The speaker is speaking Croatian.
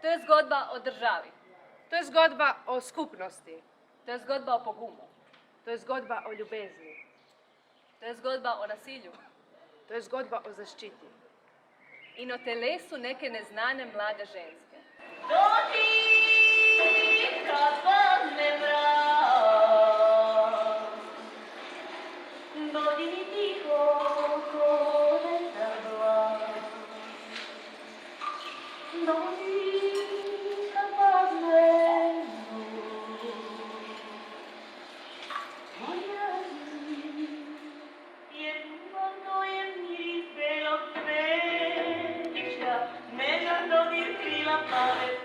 To je zgodba o državi. To je zgodba o skupnosti. To je zgodba o pogumu. To je zgodba o ljubezni. To je zgodba o nasilju. To je zgodba o zaščiti. In o telesu neke neznane mlade ženske. Dođi, kad padne mrak, dođi mi tiho ko vetar glas. Dođi, kad padne noć, moja jer cuando je miris belog cveća, međan dodir krila pale